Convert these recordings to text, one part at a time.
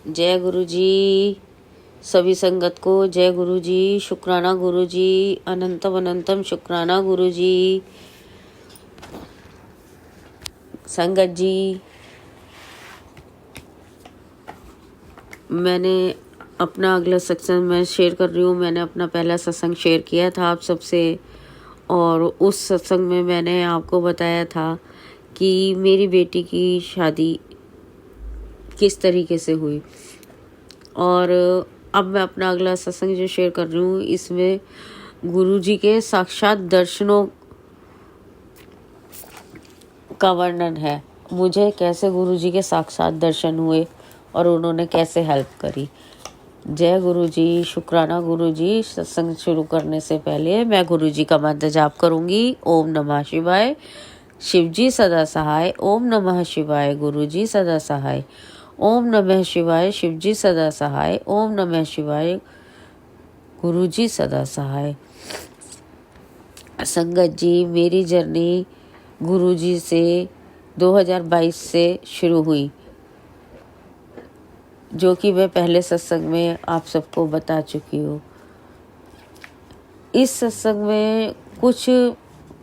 जय गुरु जी। सभी संगत को जय गुरु जी। शुक्राना गुरु जी। अनंतम अनंतम शुक्राना गुरु जी। संगत जी, मैंने अपना अगला सत्संग मैं शेयर कर रही हूँ। मैंने अपना पहला सत्संग शेयर किया था आप सबसे, और उस सत्संग में मैंने आपको बताया था कि मेरी बेटी की शादी किस तरीके से हुई। और अब मैं अपना अगला सत्संग जो शेयर कर रही हूँ, इसमें गुरु जी के साक्षात दर्शनों का वर्णन है। मुझे कैसे गुरु जी के साक्षात दर्शन हुए और उन्होंने कैसे हेल्प करी। जय गुरु जी। शुक्राना गुरु जी। सत्संग शुरू करने से पहले मैं गुरु जी का मंत्र जाप करूंगी। ओम नमः शिवाय। शिव जी सदा सहाय। ओम नमः शिवाय। गुरु जी सदा सहाय। ओम नमः शिवाय। शिव जी सदा सहाय। ओम नमः शिवाय। गुरु जी सदा सहाय। संगत जी, मेरी जर्नी गुरु जी से 2022 से शुरू हुई, जो कि मैं पहले सत्संग में आप सबको बता चुकी हूँ। इस सत्संग में कुछ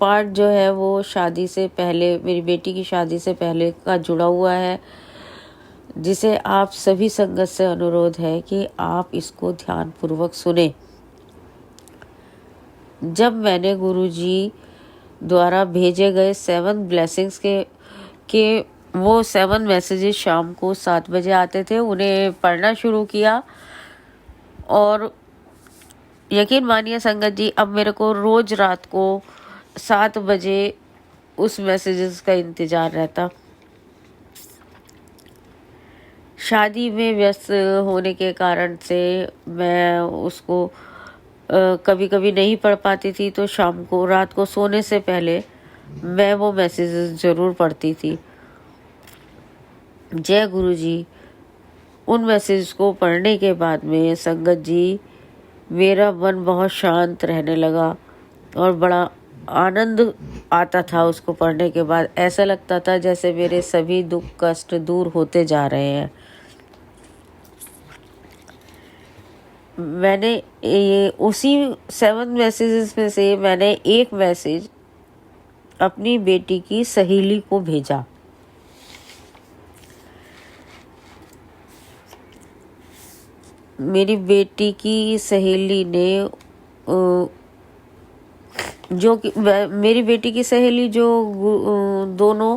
पार्ट जो है वो शादी से पहले, मेरी बेटी की शादी से पहले का जुड़ा हुआ है, जिसे आप सभी संगत से अनुरोध है कि आप इसको ध्यानपूर्वक सुने। जब मैंने गुरु जी द्वारा भेजे गए 7 ब्लेसिंग्स के वो 7 मैसेजेस शाम को 7 बजे आते थे, उन्हें पढ़ना शुरू किया, और यकीन मानिए संगत जी, अब मेरे को रोज रात को 7 बजे उस मैसेजेस का इंतजार रहता। शादी में व्यस्त होने के कारण से मैं उसको कभी कभी नहीं पढ़ पाती थी, तो शाम को रात को सोने से पहले मैं वो मैसेजेस ज़रूर पढ़ती थी। जय गुरु जी। उन मैसेज को पढ़ने के बाद में संगत जी, मेरा मन बहुत शांत रहने लगा और बड़ा आनंद आता था उसको पढ़ने के बाद। ऐसा लगता था जैसे मेरे सभी दुख कष्ट दूर होते जा रहे हैं। मैंने ये उसी 7 मैसेजेस में से मैंने एक मैसेज अपनी बेटी की सहेली को भेजा। मेरी बेटी की सहेली ने जो कि मेरी बेटी की सहेली जो दोनों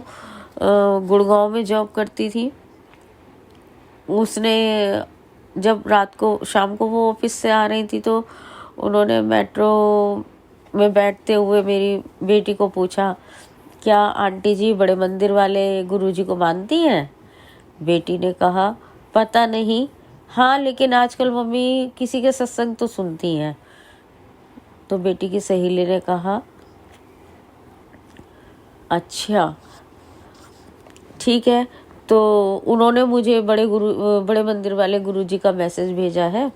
गुड़गांव में जॉब करती थी, उसने जब रात को शाम को वो ऑफिस से आ रही थी, तो उन्होंने मेट्रो में बैठते हुए मेरी बेटी को पूछा, क्या आंटी जी बड़े मंदिर वाले गुरुजी को मानती हैं? बेटी ने कहा, पता नहीं, हाँ लेकिन आजकल मम्मी किसी के सत्संग तो सुनती हैं। तो बेटी की सहेली ने कहा, अच्छा ठीक है। तो उन्होंने मुझे बड़े मंदिर वाले गुरुजी का मैसेज भेजा है,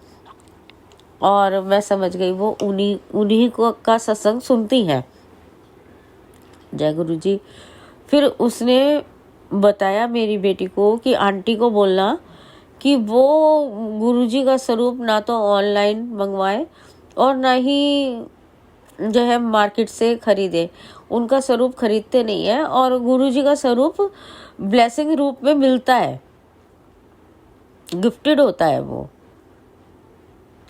और मैं समझ गई वो उन्हीं को का सत्संग सुनती हैं। जय गुरु जी। फिर उसने बताया मेरी बेटी को कि आंटी को बोलना कि वो गुरुजी का स्वरूप ना तो ऑनलाइन मंगवाए और ना ही जो है मार्केट से खरीदे। उनका स्वरूप खरीदते नहीं है, और गुरुजी का स्वरूप ब्लेसिंग रूप में मिलता है, गिफ्टेड होता है वो।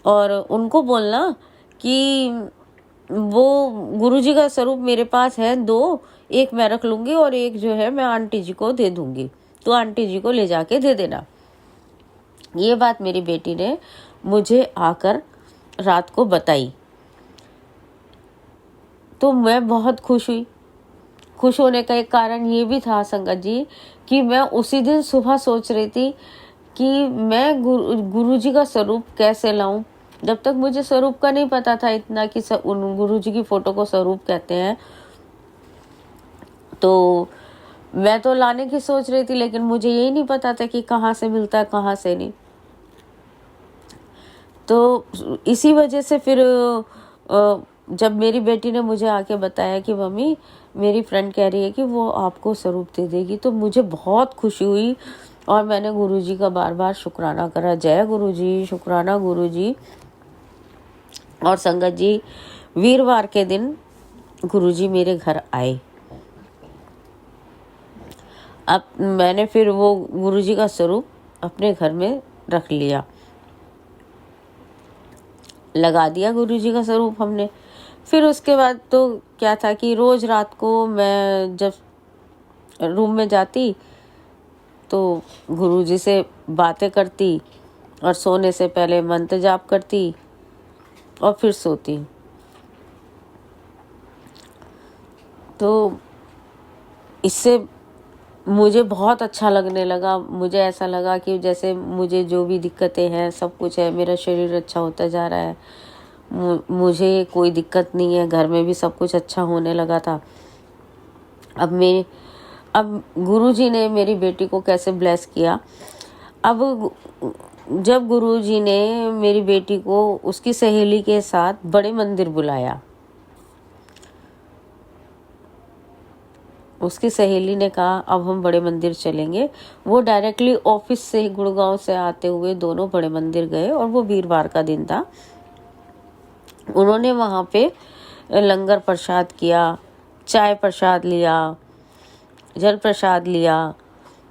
और उनको बोलना कि वो गुरुजी का स्वरूप मेरे पास है 2, एक मैं रख लूंगी और एक जो है मैं आंटी जी को दे दूंगी, तो आंटी जी को ले जाके दे देना। ये बात मेरी बेटी ने मुझे आकर रात को बताई, तो मैं बहुत खुश हुई। खुश होने का एक कारण ये भी था संगत जी कि मैं उसी दिन सुबह सोच रही थी कि मैं गुरुजी का स्वरूप कैसे लाऊं। जब तक मुझे स्वरूप का नहीं पता था इतना कि उन गुरुजी की फोटो को स्वरूप कहते हैं, तो मैं तो लाने की सोच रही थी, लेकिन मुझे यही नहीं पता था कि कहाँ से मिलता है कहाँ से नहीं। तो इसी वजह से फिर जब मेरी बेटी ने मुझे आके बताया कि मम्मी मेरी फ्रेंड कह रही है कि वो आपको स्वरूप दे देगी, तो मुझे बहुत खुशी हुई और मैंने गुरुजी का बार बार शुक्राना करा, जय गुरुजी, शुक्राना गुरुजी। और संगत जी, वीरवार के दिन गुरुजी मेरे घर आए। अब मैंने फिर वो गुरुजी का स्वरूप अपने घर में रख लिया, लगा दिया गुरुजी का स्वरूप हमने। फिर उसके बाद तो क्या था कि रोज रात को मैं जब रूम में जाती तो गुरुजी से बातें करती और सोने से पहले मंत्र जाप करती और फिर सोती। तो इससे मुझे बहुत अच्छा लगने लगा। मुझे ऐसा लगा कि जैसे मुझे जो भी दिक्कतें हैं सब कुछ है, मेरा शरीर अच्छा होता जा रहा है, मुझे कोई दिक्कत नहीं है, घर में भी सब कुछ अच्छा होने लगा था। अब गुरुजी ने मेरी बेटी को कैसे ब्लेस किया। अब जब गुरुजी ने मेरी बेटी को उसकी सहेली के साथ बड़े मंदिर बुलाया, उसकी सहेली ने कहा अब हम बड़े मंदिर चलेंगे। वो डायरेक्टली ऑफिस से गुड़गांव से आते हुए दोनों बड़े मंदिर गए और वो वीरवार का दिन था। उन्होंने वहाँ पे लंगर प्रसाद किया, चाय प्रसाद लिया, जल प्रसाद लिया।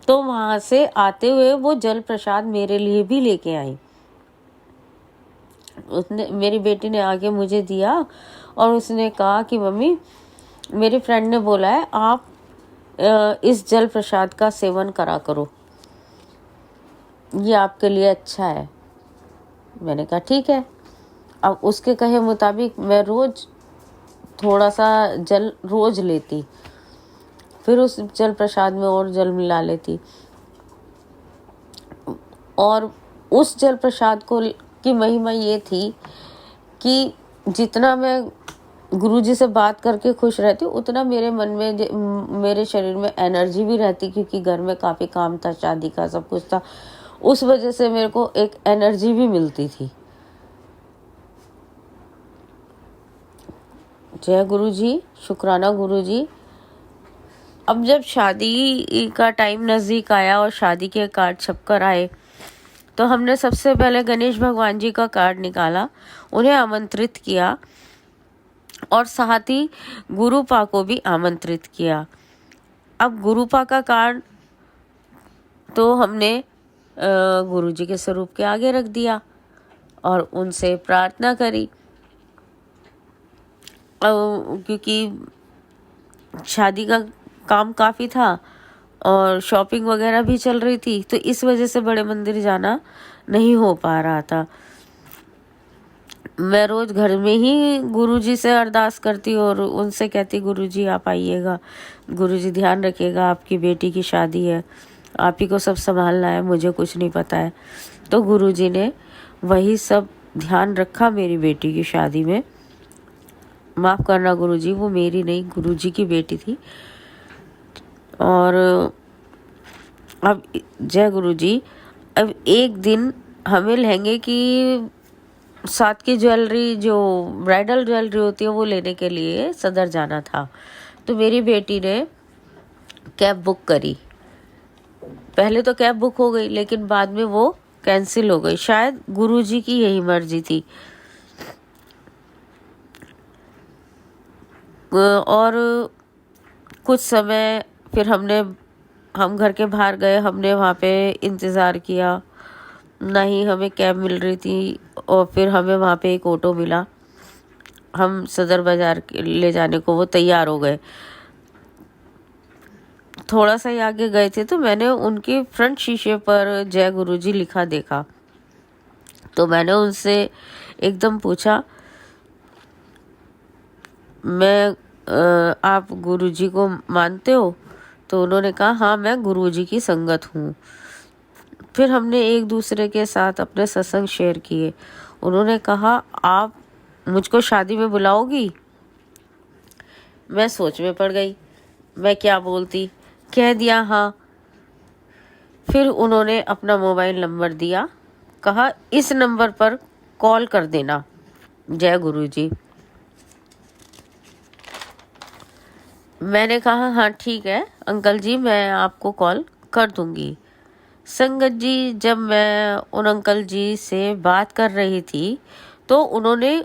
तो वहाँ से आते हुए वो जल प्रसाद मेरे लिए भी लेके आई। उसने, मेरी बेटी ने आके मुझे दिया और उसने कहा कि मम्मी, मेरी फ्रेंड ने बोला है आप इस जल प्रसाद का सेवन करा करो, ये आपके लिए अच्छा है। मैंने कहा ठीक है। अब उसके कहे मुताबिक मैं रोज थोड़ा सा जल रोज लेती, फिर उस जल प्रसाद में और जल मिला लेती। और उस जल प्रसाद को की महिमा ये थी कि जितना मैं गुरुजी से बात करके खुश रहती उतना मेरे मन में, मेरे शरीर में एनर्जी भी रहती, क्योंकि घर में काफ़ी काम था, शादी का सब कुछ था। उस वजह से मेरे को एक एनर्जी भी मिलती थी। जय गुरुजी, शुक्राना गुरुजी। अब जब शादी का टाइम नज़दीक आया और शादी के कार्ड छपकर आए तो हमने सबसे पहले गणेश भगवान जी का कार्ड निकाला, उन्हें आमंत्रित किया और साथ ही गुरुपा को भी आमंत्रित किया। अब गुरुपा का कार्ड तो हमने गुरुजी के स्वरूप के आगे रख दिया और उनसे प्रार्थना करी, क्योंकि शादी का काम काफ़ी था और शॉपिंग वगैरह भी चल रही थी, तो इस वजह से बड़े मंदिर जाना नहीं हो पा रहा था। मैं रोज घर में ही गुरुजी से अरदास करती और उनसे कहती गुरुजी आप आइएगा, गुरुजी ध्यान रखिएगा, आपकी बेटी की शादी है, आप ही को सब संभालना है, मुझे कुछ नहीं पता है। तो गुरुजी ने वही सब ध्यान रखा मेरी बेटी की शादी में। माफ़ करना गुरुजी, वो मेरी नहीं, गुरुजी की बेटी थी। और अब जय गुरुजी, अब एक दिन हमें लहंगे की साथ की ज्वेलरी, जो ब्राइडल ज्वेलरी होती है, वो लेने के लिए सदर जाना था। तो मेरी बेटी ने कैब बुक करी। पहले तो कैब बुक हो गई, लेकिन बाद में वो कैंसिल हो गई। शायद गुरुजी की यही मर्जी थी। और कुछ समय फिर हम घर के बाहर गए, हमने वहाँ पे इंतज़ार किया, ना ही हमें कैब मिल रही थी। और फिर हमें वहाँ पे एक ऑटो मिला, हम सदर बाज़ार ले जाने को वो तैयार हो गए। थोड़ा सा ही आगे गए थे तो मैंने उनके फ्रंट शीशे पर जय गुरुजी लिखा देखा। तो मैंने उनसे एकदम पूछा, आप गुरुजी को मानते हो? तो उन्होंने कहा हाँ, मैं गुरुजी की संगत हूँ। फिर हमने एक दूसरे के साथ अपने सत्संग शेयर किए। उन्होंने कहा आप मुझको शादी में बुलाओगी? मैं सोच में पड़ गई, मैं क्या बोलती, कह दिया हाँ। फिर उन्होंने अपना मोबाइल नंबर दिया, कहा इस नंबर पर कॉल कर देना। जय गुरुजी। मैंने कहा हाँ ठीक है अंकल जी, मैं आपको कॉल कर दूंगी। संगत जी, जब मैं उन अंकल जी से बात कर रही थी तो उन्होंने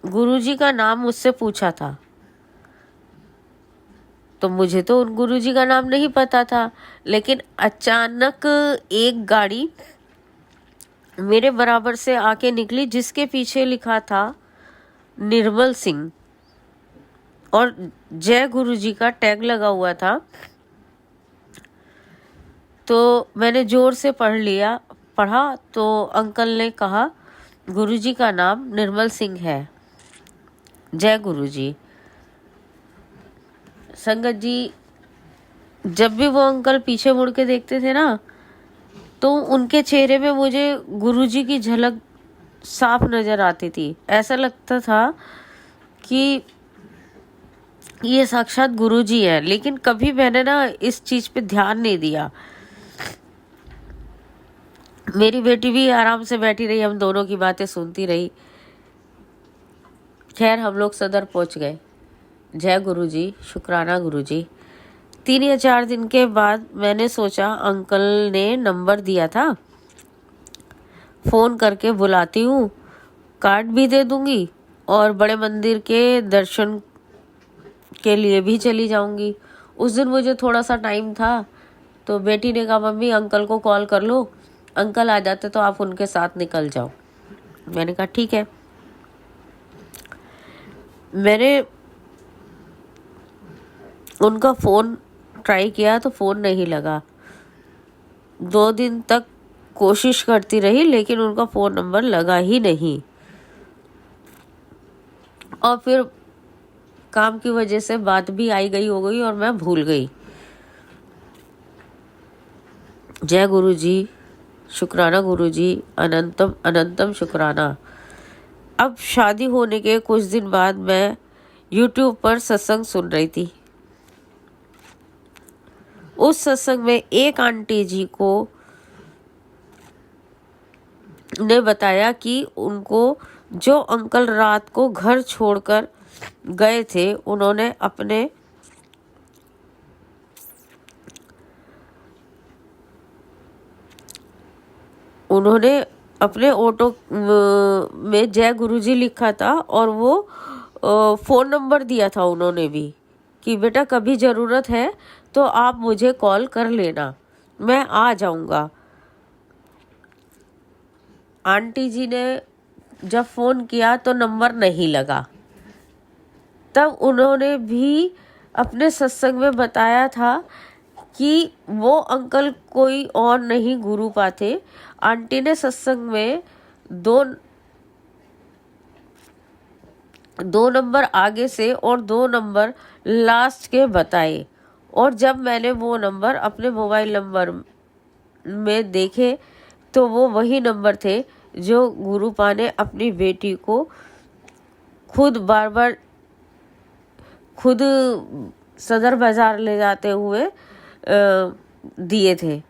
गुरुजी का नाम मुझसे पूछा था। तो मुझे तो उन गुरुजी का नाम नहीं पता था, लेकिन अचानक एक गाड़ी मेरे बराबर से आके निकली जिसके पीछे लिखा था निर्मल सिंह और जय गुरुजी का टैग लगा हुआ था। तो मैंने जोर से पढ़ा तो अंकल ने कहा गुरुजी का नाम निर्मल सिंह है, जय गुरुजी। संगत जी, जब भी वो अंकल पीछे मुड़ के देखते थे ना तो उनके चेहरे में मुझे गुरुजी की झलक साफ नजर आती थी। ऐसा लगता था कि ये साक्षात गुरुजी है, लेकिन कभी मैंने ना इस चीज पे ध्यान नहीं दिया। मेरी बेटी भी आराम से बैठी रही, हम दोनों की बातें सुनती रही। खैर, हम लोग सदर पहुंच गए। जय गुरुजी, शुक्राना गुरुजी। 3 या 4 दिन के बाद मैंने सोचा अंकल ने नंबर दिया था, फोन करके बुलाती हूँ, कार्ड भी दे दूंगी और बड़े मंदिर के दर्शन के लिए भी चली जाऊंगी। उस दिन मुझे थोड़ा सा टाइम था तो बेटी ने कहा मम्मी अंकल को कॉल कर लो, अंकल आ जाते तो आप उनके साथ निकल जाओ। मैंने कहा ठीक है। मैंने उनका फ़ोन ट्राई किया तो फ़ोन नहीं लगा। 2 दिन तक कोशिश करती रही लेकिन उनका फ़ोन नंबर लगा ही नहीं। और फिर काम की वजह से बात भी आई गई हो गई और मैं भूल गई। जय गुरुजी, शुक्राना गुरुजी, अनंतम अनंतम शुक्राना। अब शादी होने के कुछ दिन बाद मैं YouTube पर सत्संग सुन रही थी। उस सत्संग में एक आंटी जी को ने बताया कि उनको जो अंकल रात को घर छोड़कर गए थे उन्होंने अपने ऑटो में जय गुरुजी लिखा था और वो फ़ोन नंबर दिया था उन्होंने भी कि बेटा कभी ज़रूरत है तो आप मुझे कॉल कर लेना, मैं आ जाऊंगा। आंटी जी ने जब फ़ोन किया तो नंबर नहीं लगा। तब उन्होंने भी अपने सत्संग में बताया था कि वो अंकल कोई और नहीं गुरुपा थे। आंटी ने सत्संग में दो नंबर आगे से और 2 नंबर लास्ट के बताए, और जब मैंने वो नंबर अपने मोबाइल नंबर में देखे तो वो वही नंबर थे जो गुरुपा ने अपनी बेटी को खुद सदर बाजार ले जाते हुए दिए थे।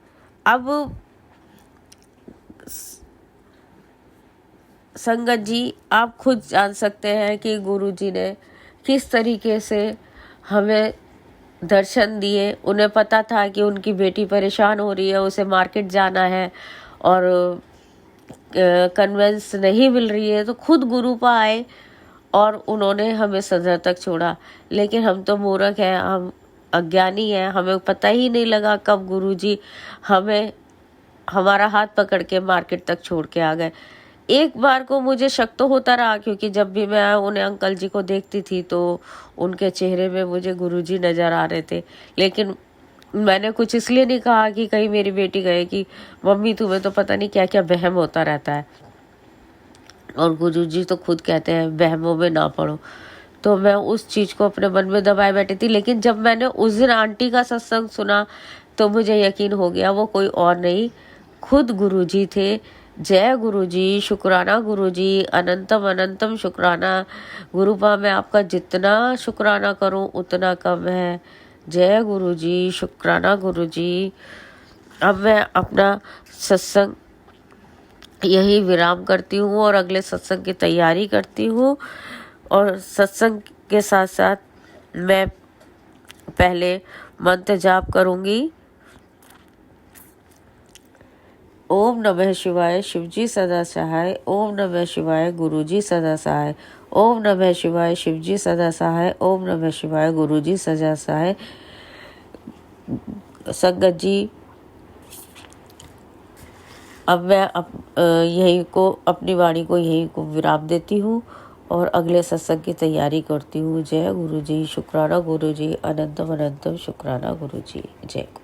अब संगत जी, आप खुद जान सकते हैं कि गुरुजी ने किस तरीके से हमें दर्शन दिए। उन्हें पता था कि उनकी बेटी परेशान हो रही है, उसे मार्केट जाना है और कन्वेंस नहीं मिल रही है, तो खुद गुरुपा आए और उन्होंने हमें सदर तक छोड़ा। लेकिन हम तो मूर्ख हैं, हम अज्ञानी हैं, हमें पता ही नहीं लगा कब गुरुजी हमें हमारा हाथ पकड़ के मार्केट तक छोड़ के आ गए। एक बार को मुझे शक तो होता रहा, क्योंकि जब भी मैं उन्हें अंकल जी को देखती थी तो उनके चेहरे में मुझे गुरुजी नज़र आ रहे थे। लेकिन मैंने कुछ इसलिए नहीं कहा कि कहीं मेरी बेटी कहे कि मम्मी तुम्हें तो पता नहीं क्या क्या वहम होता रहता है, और गुरुजी तो खुद कहते हैं वहमों में ना पड़ो। तो मैं उस चीज़ को अपने मन में दबाए बैठी थी। लेकिन जब मैंने उस दिन आंटी का सत्संग सुना तो मुझे यकीन हो गया वो कोई और नहीं, खुद गुरुजी थे। जय गुरुजी, शुक्राना गुरुजी, अनंतम अनंतम शुक्राना। गुरुपा, मैं आपका जितना शुक्राना करूं उतना कम है। जय गुरुजी, शुक्राना गुरुजी। अब मैं अपना सत्संग यही विराम करती हूँ और अगले सत्संग की तैयारी करती हूँ। और सत्संग के साथ साथ मैं पहले मंत्र जाप करूँगी ओम नमः शिवाय, शिवजी सदा सहाय। ओम नमः शिवाय, गुरुजी सदा सहाय। ओम नमः शिवाय, शिवजी सदा सहाय। ओम नमः शिवाय, गुरुजी सदा सहाय। संगत जी, अब मैं यही को अपनी वाणी को यही को विराम देती हूँ और अगले सत्संग की तैयारी करती हूँ। जय गुरु जी, शुक्राना गुरु जी, अनंतम अनंतम शुक्राना गुरु जी। जय गुरु।